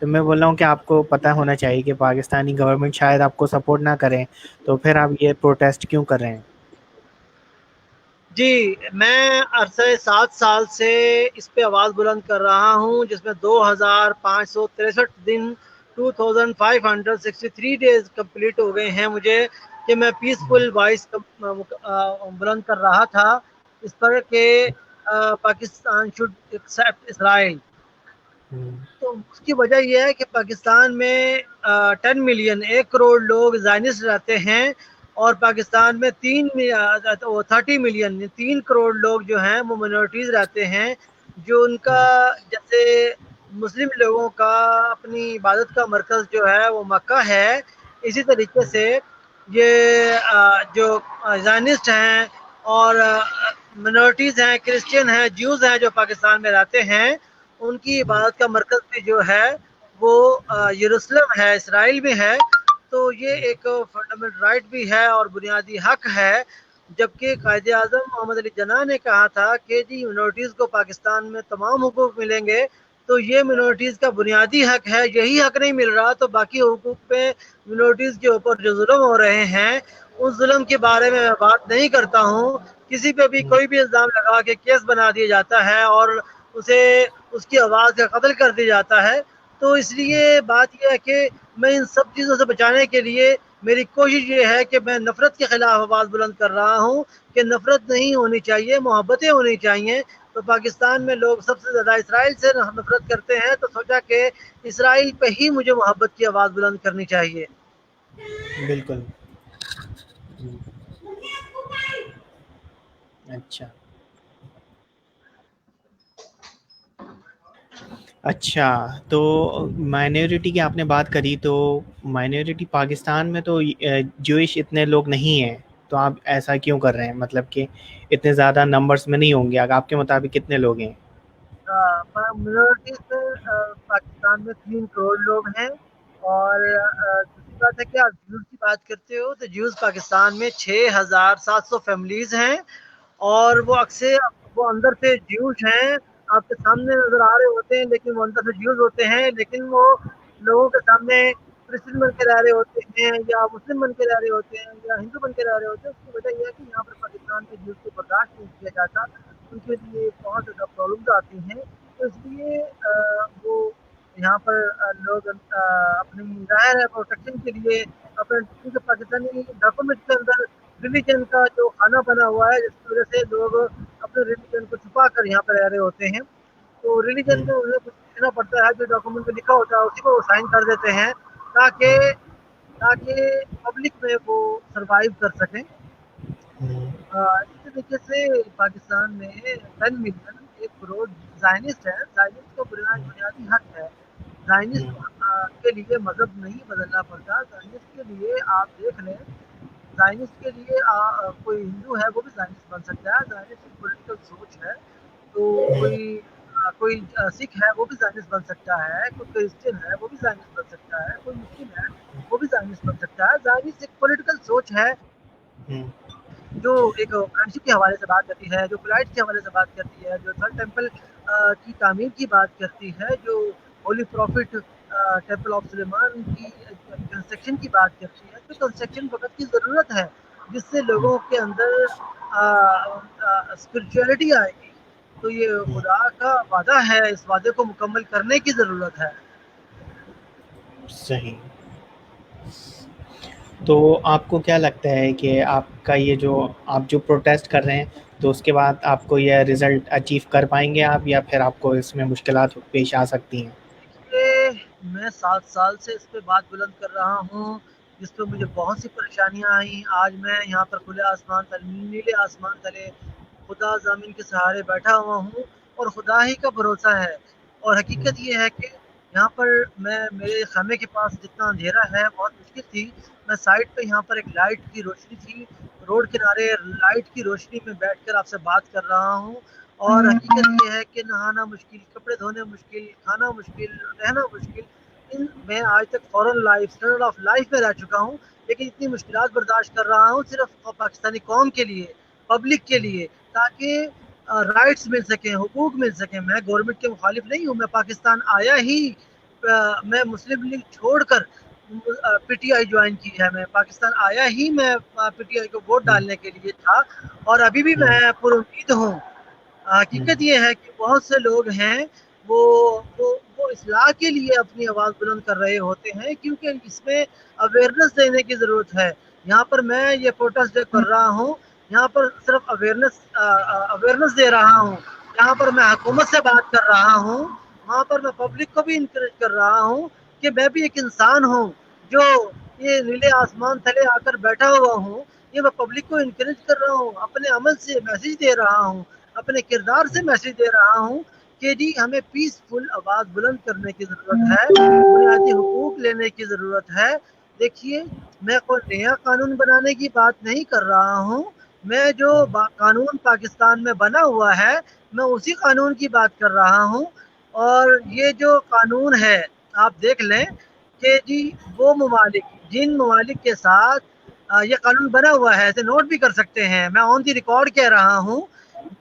تو میں بول رہا ہوں کہ آپ کو پتہ ہونا چاہیے کہ پاکستانی گورنمنٹ شاید آپ کو سپورٹ نہ کریں، تو پھر آپ یہ پروٹیسٹ کیوں کر رہے ہیں؟ جی، میں عرصہ 7 سال سے اس پہ آواز بلند کر رہا ہوں، جس میں 2563 دن 2563 ڈیز کمپلیٹ ہو گئے ہیں مجھے، کہ میں پیسفل وائس بلند کر رہا تھا اس پر کہ پاکستان شوڈ ایکسیپٹ اسرائیل. تو اس کی وجہ یہ ہے کہ پاکستان میں 10 ملین 1 کروڑ لوگ زائنسٹ رہتے ہیں، اور پاکستان میں 30 ملین 3 کروڑ لوگ جو ہیں وہ مائنورٹیز رہتے ہیں، جو ان کا جیسے مسلم لوگوں کا اپنی عبادت کا مرکز جو ہے وہ مکہ ہے، اسی طریقے سے یہ جو زائنسٹ ہیں اور مائنورٹیز ہیں، کرسچن ہیں، جیوز ہیں جو پاکستان میں رہتے ہیں، ان کی عبادت کا مرکز بھی جو ہے وہ یروشلم ہے، اسرائیل میں ہے. تو یہ ایک فنڈامنٹل رائٹ بھی ہے اور بنیادی حق ہے، جبکہ قائد اعظم محمد علی جناح نے کہا تھا کہ جی مائنورٹیز کو پاکستان میں تمام حقوق ملیں گے. تو یہ مائنورٹیز کا بنیادی حق ہے، یہی حق نہیں مل رہا، تو باقی حقوق پہ مائنورٹیز کے اوپر جو ظلم ہو رہے ہیں اس ظلم کے بارے میں بات نہیں کرتا ہوں. کسی پہ بھی کوئی بھی الزام لگا کے کیس بنا دیا جاتا ہے اور اسے اس کی آواز کا قتل کر دیا جاتا ہے. تو اس لیے بات یہ ہے کہ میں ان سب چیزوں سے بچانے کے لیے میری کوشش یہ ہے کہ میں نفرت کے خلاف آواز بلند کر رہا ہوں کہ نفرت نہیں ہونی چاہیے، محبتیں ہونی چاہیے. تو پاکستان میں لوگ سب سے زیادہ اسرائیل سے نفرت کرتے ہیں، تو سوچا کہ اسرائیل پہ ہی مجھے محبت کی آواز بلند کرنی چاہیے. بالکل. اچھا اچھا، تو مائنورٹی کی آپ نے بات کری، تو مائنورٹی پاکستان میں تو جوئش اتنے لوگ نہیں ہیں، تو آپ ایسا کیوں کر رہے ہیں؟ مطلب کہ اتنے زیادہ نمبرز میں نہیں ہوں گے، اگر آپ کے مطابق کتنے لوگ ہیں؟ مائنورٹیز میں پاکستان میں 3 کروڑ لوگ ہیں، اور دوسری بات ہے کہ آپ جیوز کی بات کرتے ہو تو جیوز پاکستان میں 6700 فیملیز ہیں، اور وہ اکثر وہ اندر سے جیوز ہیں، آپ کے سامنے نظر آ رہے ہوتے ہیں لیکن وہ اندر سے جیوز ہوتے ہیں، لیکن وہ لوگوں کے سامنے کرسچن بن کے رہ رہے ہوتے ہیں یا مسلم بن کے رہ رہے ہوتے ہیں یا ہندو بن کے رہ رہے ہوتے ہیں. اس کی وجہ یہ ہے کہ یہاں پر پاکستان کے جیوز کو برداشت نہیں کیا جاتا، ان کے لیے بہت زیادہ پرابلمز آتی ہیں. تو اس لیے وہ یہاں پر لوگ اپنی ظاہر ہے پروٹیکشن کے لیے اپنے، کیونکہ پاکستانی ڈاکومنٹ کے اندر ریلیجن کا جو خانہ بنا ہوا ہے، جس کی وجہ سے لوگ اپنے ریلیجن کو چھپا کر یہاں پہ رہ رہے ہوتے ہیں. تو ریلیجن میں انہیں کچھ لکھنا پڑتا ہے، جو ڈاکومنٹ میں لکھا ہوتا ہے اسی کو وہ سائن کر دیتے ہیں تاکہ پبلک میں وہ سروائیو کر سکیں. اسی طریقے سے پاکستان میں 10 ملین 1 کروڑ زائنسٹ ہے. زائنسٹ کا بنیادی حق ہے. زائنسٹ کے لیے مذہب نہیں بدلنا پڑتا. زائنسٹ کے لیے آپ دیکھ لیں، زائنسٹ کے لیے کوئی ہندو ہے وہ بھی زائنسٹ بن سکتا ہے. زائنسٹ ایک پولیٹیکل سوچ ہے. تو کوئی سکھ ہے وہ بھی زائنسٹ بن سکتا ہے، کوئی کرسچن ہے وہ بھی زائنسٹ بن سکتا ہے، کوئی مسلم ہے وہ بھی زائنسٹ بن سکتا ہے. زائنسٹ ایک پولیٹیکل سوچ ہے جو ایک فرینڈشپ کے حوالے سے بات کرتی ہے، جو فلائٹ کے حوالے سے بات کرتی ہے، جو تھرڈ ٹیمپل کی تعمیر کی بات کرتی ہے، جو ہولی پروفٹ ٹیمپل آف سلیمان کی کنسٹرکشن کی بات کرتی ہے. تو کنسٹرکشن وقت کی ضرورت ہے جس سے لوگوں کے اندر اسپرچولیٹی آئے گی. تو یہ خدا کا وعدہ ہے، اس وعدے کو مکمل کرنے کی ضرورت ہے. صحیح. تو آپ کو کیا لگتا ہے کہ آپ کا یہ جو آپ جو پروٹیسٹ کر رہے ہیں، تو اس کے بعد آپ کو یہ رزلٹ اچیو کر پائیں گے آپ، یا پھر آپ کو اس میں مشکلات پیش آ سکتی ہیں؟ میں 7 سال سے اس پہ بات بلند کر رہا ہوں، جس پہ مجھے بہت سی پریشانیاں آئیں. آج میں یہاں پر کھلے آسمان تلے، نیلے آسمان تلے خدا ضامن کے سہارے بیٹھا ہوا ہوں، اور خدا ہی کا بھروسہ ہے. اور حقیقت یہ ہے کہ یہاں پر میرے خیمے کے پاس جتنا اندھیرا ہے بہت مشکل تھی. میں سائڈ پہ یہاں پر ایک لائٹ کی روشنی تھی، روڈ کنارے لائٹ کی روشنی میں بیٹھ کر آپ سے بات کر رہا ہوں. اور حقیقت یہ ہے کہ نہانا مشکل، کپڑے دھونے مشکل، کھانا مشکل، رہنا مشکل. میں آج تک فورن لائف، اسٹینڈرڈ آف لائف میں رہ چکا ہوں، لیکن اتنی مشکلات برداشت کر رہا ہوں صرف پاکستانی قوم کے لیے، پبلک کے لیے، تاکہ رائٹس مل سکیں، حقوق مل سکیں. میں گورنمنٹ کے مخالف نہیں ہوں، میں پاکستان آیا ہی میں مسلم لیگ چھوڑ کر پی ٹی آئی جوائن کی ہے. میں پاکستان آیا ہی میں پی ٹی آئی کو ووٹ ڈالنے کے لیے تھا اور ابھی بھی میں پر امید ہوں. حقیقت یہ ہے کہ بہت سے لوگ ہیں وہ اصلاح کے لیے اپنی آواز بلند کر رہے ہوتے ہیں کیونکہ اس میں اویئرنیس دینے کی ضرورت ہے. یہاں پر میں یہ پروٹیسٹ کر رہا ہوں, یہاں پر صرف اویئرنیس دے رہا ہوں. یہاں پر میں حکومت سے بات کر رہا ہوں, وہاں پر میں پبلک کو بھی انکریج کر رہا ہوں کہ میں بھی ایک انسان ہوں جو یہ نیلے آسمان تلے آ کر بیٹھا ہوا ہوں. یہ میں پبلک کو انکریج کر رہا ہوں, اپنے عمل سے میسج دے رہا ہوں, اپنے کردار سے میسج دے رہا ہوں کہ جی ہمیں پیسفل آواز بلند کرنے کی ضرورت ہے, بنیادی حقوق لینے کی ضرورت ہے. دیکھیے میں کوئی نیا قانون بنانے کی بات نہیں کر رہا ہوں, میں جو قانون پاکستان میں بنا ہوا ہے میں اسی قانون کی بات کر رہا ہوں. اور یہ جو قانون ہے آپ دیکھ لیں کہ جی وہ ممالک جن ممالک کے ساتھ یہ قانون بنا ہوا ہے ایسے نوٹ بھی کر سکتے ہیں, میں آن دی ریکارڈ کہہ رہا ہوں,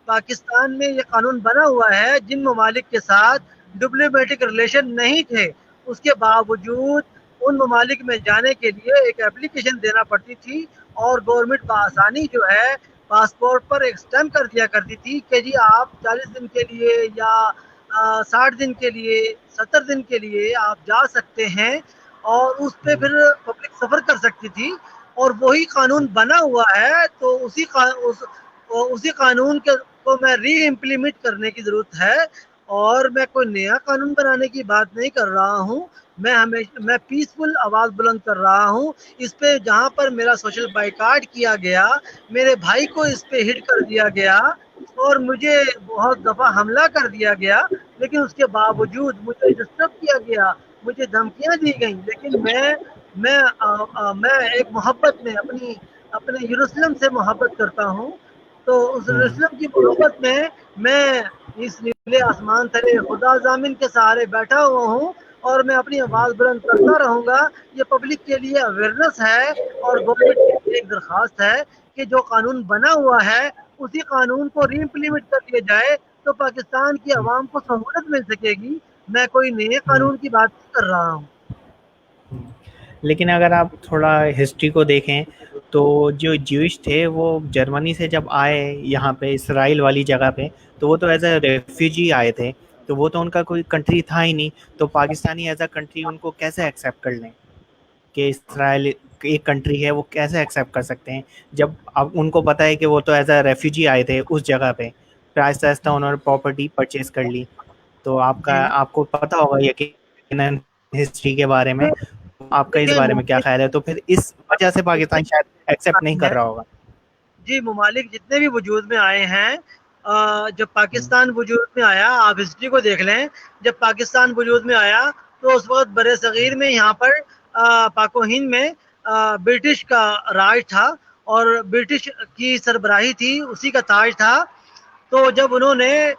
پاکستان میں یہ قانون بنا ہوا ہے جن ممالک کے ساتھ ڈپلومیٹک ریلیشن نہیں تھے اس کے باوجود ان ممالک میں جانے کے لیے ایک اپلیکیشن دینا پڑتی تھی اور گورنمنٹ بآسانی جو ہے پاسپورٹ پر ایک اسٹیمپ کر دیا کرتی تھی کہ جی آپ 40 دن کے لیے یا 60 دن کے لیے 70 دن کے لیے آپ جا سکتے ہیں اور اس پہ پھر پبلک سفر کر سکتی تھی. اور وہی قانون بنا ہوا ہے تو اسی قانون کو میں ری امپلیمنٹ کرنے کی ضرورت ہے. اور میں کوئی نیا قانون بنانے کی بات نہیں کر رہا ہوں, میں پیسفل آواز بلند کر رہا ہوں. اس پہ جہاں پر میرا سوشل بائیکاٹ کیا گیا, میرے بھائی کو اس پہ ہٹ کر دیا گیا اور مجھے بہت دفعہ حملہ کر دیا گیا, لیکن اس کے باوجود مجھے ڈسٹرب کیا گیا, مجھے دھمکیاں دی گئیں, لیکن میں ایک محبت میں اپنے یروشلم سے محبت کرتا ہوں. تو اس یروشلم کی محبت میں اس نیلے آسمان تلے خدا ضامن کے سہارے بیٹھا ہوا ہوں اور میں اپنی آواز بلند کرتا رہوں گا. یہ پبلک کے لیے اویئرنیس ہے اور گورنمنٹ کے لیے ایک درخواست ہے کہ جو قانون بنا ہوا ہے اسی قانون کو ری امپلیمنٹ کر دیا جائے تو پاکستان کی عوام کو سہولت مل سکے گی. میں کوئی نئے قانون کی بات نہیں کر رہا ہوں. لیکن اگر آپ تھوڑا ہسٹری کو دیکھیں تو جو جیوش تھے وہ جرمنی سے جب آئے یہاں پہ اسرائیل والی جگہ پہ تو وہ تو ایز اے ریفیوجی آئے تھے, تو وہ تو ان کا کوئی کنٹری تھا ہی نہیں, تو Pakistani as a country in کو کیسے ایکسیپٹ کر لیں کہ اسرائیل ایک کنٹری ہے, وہ کیسے ایکسیپٹ کر سکتے ہیں جب اب ان کو پتہ ہے کہ وہ تو ایز اے ریفیوجی آئے تھے اس جگہ پہ, پھر آہستہ آہستہ انہوں نے پراپرٹی پرچیز کر لی. تو آپ کو پتہ ہوگا یقیناً ہسٹری کے بارے میں, آپ کا اس دیکھیں بارے میں کیا خیال ہے؟ تو پھر اس وجہ سے پاکستان شاید ایکسیپٹ نہیں کر رہا ہوگا. جی ممالک جتنے بھی وجود میں آئے ہیں, جب پاکستان وجود میں آیا آپ ہسٹری کو دیکھ لیں, جب پاکستان وجود میں آیا تو اس وقت بر صغیر میں یہاں پر پاک و ہند میں برٹش کا راج تھا اور برٹش کی سربراہی تھی, اسی کا تاج تھا. تو جب انہوں نے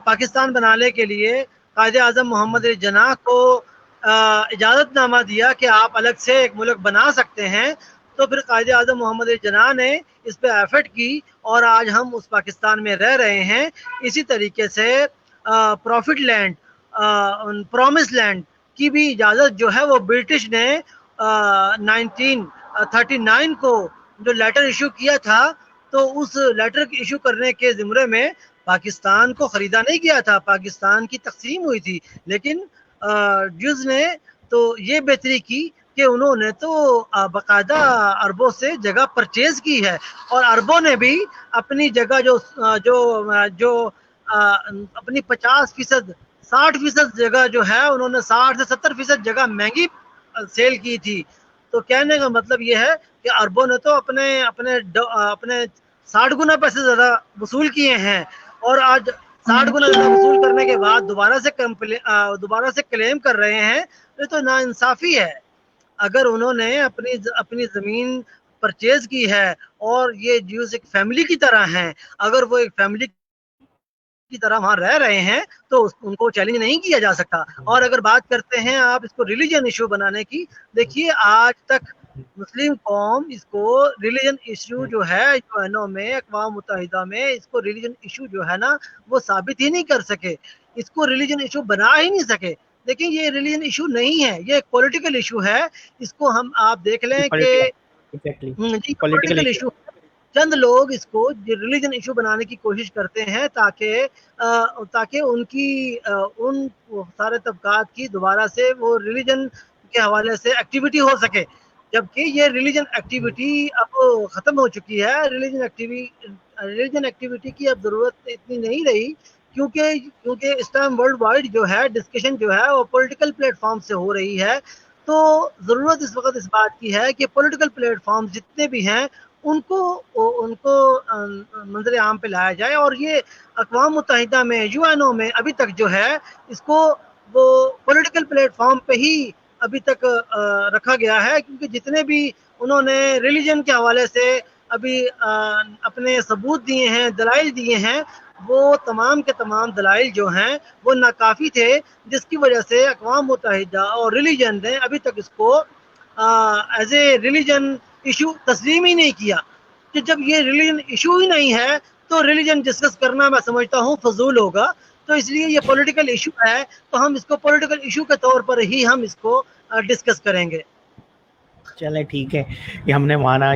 پاکستان بنانے کے لیے قائد اعظم محمد علی جناح کو اجازت نامہ دیا کہ آپ الگ سے ایک ملک بنا سکتے ہیں, تو پھر قائد اعظم محمد علی جناح نے اس پہ ایفرٹ کی اور آج ہم اس پاکستان میں رہ رہے ہیں. اسی طریقے سے پروفٹ لینڈ, پرومس لینڈ کی بھی اجازت جو ہے وہ برٹش نے 1939 کو جو لیٹر ایشو کیا تھا, تو اس لیٹر ایشو کرنے کے زمرے میں پاکستان کو خریدا نہیں گیا تھا, پاکستان کی تقسیم ہوئی تھی. لیکن جز نے تو یہ بہتری کی کہ انہوں نے تو باقاعدہ عربوں سے جگہ پرچیز کی ہے, اور عربوں نے بھی اپنی جگہ جو اپنی 50% 60% جگہ جو ہے انہوں نے 60 سے 70% جگہ مہنگی سیل کی تھی. تو کہنے کا مطلب یہ ہے کہ عربوں نے تو اپنے 60 گنا پیسے زیادہ وصول کیے ہیں, اور آج 60 گنا زیادہ وصول کرنے کے بعد دوبارہ سے کلیم کر رہے ہیں. یہ تو ناانصافی ہے. اگر انہوں نے اپنی زمین پرچیز کی ہے اور یہ جیوز ایک فیملی کی طرح ہیں, اگر وہ ایک فیملی کی طرح وہاں رہ رہے ہیں تو ان کو چیلنج نہیں کیا جا سکتا. اور اگر بات کرتے ہیں آپ اس کو ریلیجن ایشو بنانے کی, دیکھیے آج تک مسلم قوم اس کو ریلیجن ایشو جو ہے یو میں اقوام متحدہ میں اس کو ریلیجن ایشو جو ہے نا وہ ثابت ہی نہیں کر سکے, اس کو ریلیجن ایشو بنا ہی نہیں سکے. دیکھیں یہ ریلیجن ایشو نہیں ہے, یہ ایک پولیٹیکل ایشو ہے. اس کو ہم آپ دیکھ لیں کہ ایگزیکٹلی جی پولیٹیکل پولیٹیکل ایشو. ایشو. چند لوگ اس کو ریلیجن ایشو بنانے کی کوشش کرتے ہیں تاکہ ان کی ان سارے طبقات کی دوبارہ سے وہ ریلیجن کے حوالے سے ایکٹیویٹی ہو سکے, جبکہ یہ ریلیجن ایکٹیویٹی اب ختم ہو چکی ہے. ریلیجن ایکٹیویٹی کی اب ضرورت اتنی نہیں رہی, کیونکہ اس ٹائم ورلڈ وائڈ جو ہے ڈسکشن جو ہے وہ پولیٹیکل پلیٹ فارم سے ہو رہی ہے. تو ضرورت اس وقت اس بات کی ہے کہ پولیٹیکل پلیٹ فارم جتنے بھی ہیں ان کو منظر عام پہ لایا جائے. اور یہ اقوام متحدہ میں یو این او میں ابھی تک جو ہے اس کو وہ پولیٹیکل پلیٹ فارم پہ ہی ابھی تک رکھا گیا ہے, کیونکہ جتنے بھی انہوں نے ریلیجن کے حوالے سے ابھی اپنے ثبوت دیے ہیں, دلائل دیے ہیں, وہ تمام کے تمام دلائل جو ہیں وہ ناکافی تھے, جس کی وجہ سے اقوام متحدہ اور ریلیجن نے ابھی تک اس کو ایز اے ریلیجن ایشو تسلیم ہی نہیں کیا. کہ جب یہ ریلیجن ایشو ہی نہیں ہے تو ریلیجن ڈسکس کرنا میں سمجھتا ہوں فضول ہوگا. تو اس لیے یہ پولیٹیکل ایشو ہے, تو ہم اس کو پولیٹیکل ایشو کے طور پر ہی ہم اس کو ڈسکس کریں گے. چلے ٹھیک ہے, یہ ہم نے مانا